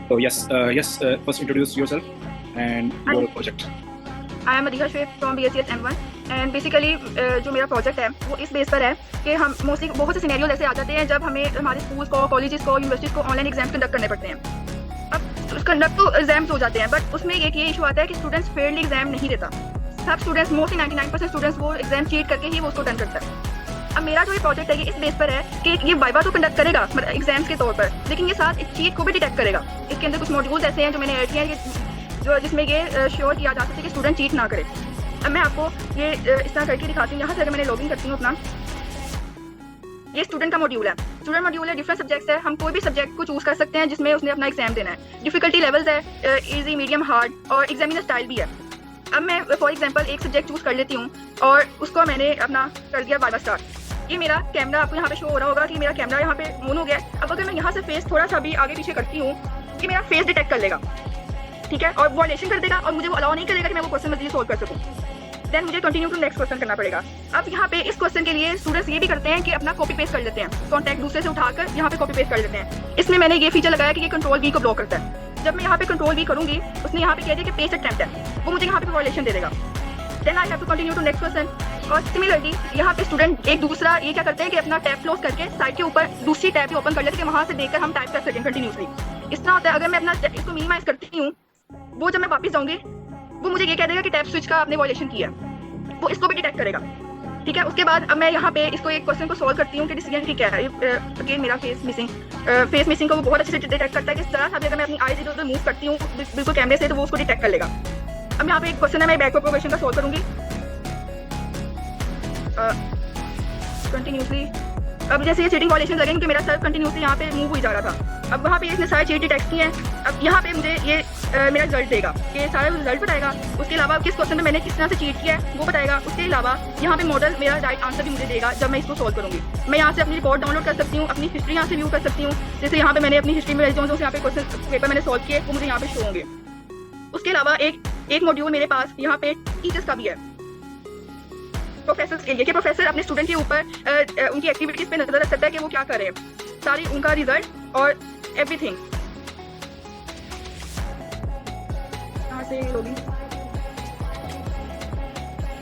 So first introduce yourself and your project. I am Madiha Shoaib from BSc M1 and basically जो मेरा project है वो इस बेस पर है कि हम मोस्टली बहुत से सिनेरियोज ऐसे आ जाते हैं जब हमें हमारे स्कूल्स को, कॉलेजेस को, यूनिवर्सिटीज़ को ऑनलाइन एग्जाम्स कंडक्ट करने पड़ते हैं। अब कंडक्ट तो एग्जाम्स हो जाते हैं, बट उसमें एक ये इशू आता है कि स्टूडेंट्स फेयरली एग्जाम नहीं देता। सब स्टूडेंट्स, मोस्टली 99% स्टूडेंट्स वो एग्जाम चीट करके ही वो उसको डन करता है। अब मेरा जो ये प्रोजेक्ट है ये इस बेस पर है कि ये वाइवा तो कंडक्ट करेगा मतलब एग्जाम्स के तौर पर, लेकिन ये साथ इस चीट को भी डिटेक्ट करेगा। इसके अंदर कुछ मॉड्यूल्स ऐसे हैं जो मैंने ऐड किए हैं जो जिसमें ये श्योर किया जा सकता है कि स्टूडेंट चीट ना करे। अब मैं आपको ये इस तरह करके दिखाती हूँ। यहाँ से अगर मैंने लॉगिन करती हूँ अपना, ये स्टूडेंट का मॉड्यूल है। स्टूडेंट मॉड्यूल है, डिफरेंट सब्जेक्ट्स है। हम कोई भी सब्जेक्ट को चूज कर सकते हैं जिसमें उसने अपना एग्जाम देना है। डिफिकल्टी लेवल्स है, इजी, मीडियम, हार्ड और एग्जामिनर स्टाइल भी है। अब मैं फॉर एग्जांपल एक सब्जेक्ट चूज कर लेती हूँ और उसको मैंने अपना कर दिया वाइवा स्टार्ट। ये मेरा कैमरा आपको यहाँ पे शो हो रहा होगा कि मेरा कैमरा यहाँ पे ऑन हो गया है। अब अगर मैं यहाँ से फेस थोड़ा सा भी आगे पीछे करती हूँ, ये मेरा फेस डिटेक्ट कर लेगा, ठीक है, और वॉलेशन कर देगा और मुझे वो अलाउ नहीं करेगा कि मैं वो क्वेश्चन मजीद सोल्व कर सकूँ। देन मुझे कंटिन्यू टू नेक्स्ट क्वेश्चन करना पड़ेगा। अब यहाँ पे इस क्वेश्चन के लिए स्टूडेंट्स ये भी करते हैं कि अपना कॉपी पेस्ट कर लेते हैं, कॉन्टैक्ट दूसरे से उठाकर यहाँ पे कॉपी पेस्ट कर लेते हैं। इसमें मैंने ये फीचर लगाया कि ये कंट्रोल V को ब्लॉक करता है। जब मैं यहाँ पे कंट्रोल V करूँगी, उसने यहाँ पे कह दिया कि पेस्ट अटेम्प्ट है, वो मुझे यहाँ पे वॉलेशन दे देगा। Then I have to continue to next question. और सिमिलरली यहाँ पे स्टूडेंट एक दूसरा ये क्या करते हैं कि अपना टैब क्लोज करके साइड के ऊपर दूसरी टैब भी ओपन कर लेते हैं कि वहाँ से देखकर हम टाइप कर सकें कंटिन्यूसली। इस तरह होता है। अगर मैं अपना इसको मिनिमाइज करती हूँ, वो जब मैं वापस जाऊँगी वो मुझे ये कह देगा कि टैब स्विच का आपने वॉलेशन किया, वो इसको भी डिटेक्ट करेगा, ठीक है। उसके बाद अब मैं यहाँ पे इसको एक क्वेश्चन को सॉल्व करती हूँ कि डिसीजन ट्री क्या है। अगेन मेरा फेस मिसिंग को वो बहुत अच्छे से डिटेक्ट करता है कि जरा सा भी अगर मैं अपनी आईज इधर उधर मूव करती हूँ बिल्कुल कैमरे से, तो वो उसको डिटेक्ट कर लेगा। अब यहाँ पे एक क्वेश्चन है, मैं बैकवर्ड प्रोग्रेशन का सॉल्व करूँगी कंटिन्यूसली। अब जैसे ये चीटिंग वॉलेशन लगेंगे कि मेरा सर कंटिन्यूसली यहाँ पे मूव हुई जा रहा था। अब वहाँ पे इसने सारे चीट डिटेक्ट किए हैं। अब यहाँ पे मुझे ये मेरा रिजल्ट देगा, ये सारा रिजल्ट बताएगा। उसके अलावा किस क्वेश्चन में मैंने किस तरह से चीट किया है वो बताएगा। उसके अलावा यहाँ पे मॉडल मेरा राइट आंसर भी मुझे देगा जब मैं इसको सॉल्व करूँगी। मैं यहाँ से अपनी रिकॉर्ड डाउनलोड कर सकती हूँ, अपनी हिस्ट्री यहाँ से व्यू कर सकती हूँ। जैसे यहाँ पे मैंने अपनी हिस्ट्री में जो यहाँ पे क्वेश्चन पेपर मैंने सॉल्व किए वो मुझे यहाँ पे शो होंगे। उसके अलावा एक मॉड्यूल मेरे पास यहाँ पे टीचर्स का भी है, प्रोफेसर के लिए, कि प्रोफेसर अपने स्टूडेंट के ऊपर उनकी एक्टिविटीज पे नजर रख सकता है कि वो क्या कर रहे हैं, सारी उनका रिजल्ट और एवरीथिंग। यहाँ से लॉगिन।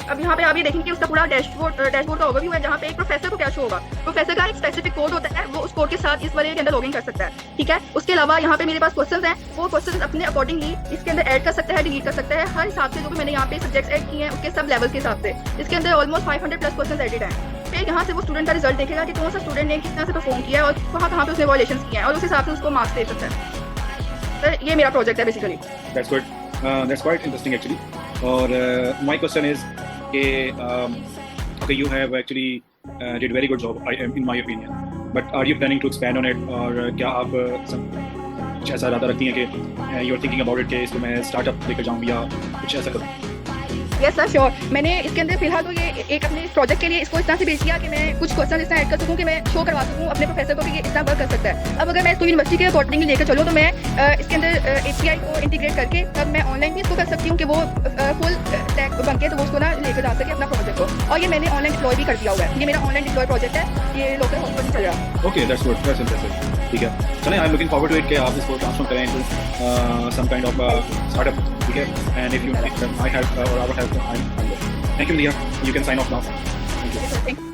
अब यहाँ पे आप ये देखेंगे कि उसका पूरा डैशबोर्ड का ओवरव्यू है, जहाँ पे एक प्रोफेसर को क्या शो होगा। प्रोफेसर का एक स्पेसिफिक कोड होता है, वो उस कोड के साथ इस वाले के अंदर लॉगिन कर सकता है, ठीक है। उसके अलावा यहाँ पे मेरे पास क्वेश्चंस हैं, वो क्वेश्चंस अपने अकॉर्डिंगली इसके अंदर ऐड कर सकता है, डिलीट कर सकता है, हर हिसाब से जो भी मैंने यहाँ पे सब्जेक्ट्स ऐड किए हैं उसके सब लेवल्स के हिसाब से। इसके अंदर ऑलमोस्ट 500 प्लस क्वेश्चंस एडिड हैं। फिर यहाँ से वो स्टूडेंट का रिजल्ट देखेगा कि कौन सा स्टूडेंट ने किस तरह से परफॉर्म किया है और कहाँ पे उसने वॉलेशंस किए हैं, और उस हिसाब से उसको मार्क्स दे सकता है। तो ये मेरा प्रोजेक्ट है basically. That's good. That's quite interesting actually. और my question is okay, you have actually did very good job in my opinion, but are you planning to expand on it? और क्या आप कुछ ऐसा इरादा रखती हैं कि you're thinking about it कि इसको मैं स्टार्टअप लेकर जाऊँ या कुछ ऐसा करूँ? Yes sir, sure. मैंने इसके अंदर फिलहाल तो ये एक अपने प्रोजेक्ट के लिए इसको इस तरह से भेज दिया कि मैं कुछ क्वेश्चन इस तरह ऐड कर सकूँ कि मैं शो करवा सकूँ अपने प्रोफेसर को कि ये इस तरह वर्क कर सकता है। अब अगर मैं इसको यूनिवर्सिटी के अकॉर्डिंग लेकर चलूँ तो मैं इसके अंदर API को इंटीग्रेट करके तब मैं ऑनलाइन भी इसको कर सकती हूँ कि वो फुल टैग बन के तो वो उसको ना लेकर जा सके अपना प्रोजेक्ट को। और ये मैंने ऑनलाइन डिप्लॉय भी कर दिया हुआ है, ये मेरा ऑनलाइन डिप्लॉय प्रोजेक्ट है, ये लोकल हॉस्पिटल में चल रहा है। Okay, that's good, that's interesting. ठीक है, चलें, I am looking forward to it कि आप इसको ट्रांसफॉर्म करें into some kind of startup, ठीक है। And if you I have और I have, Thank you, Leah. You can sign off now. Thank you.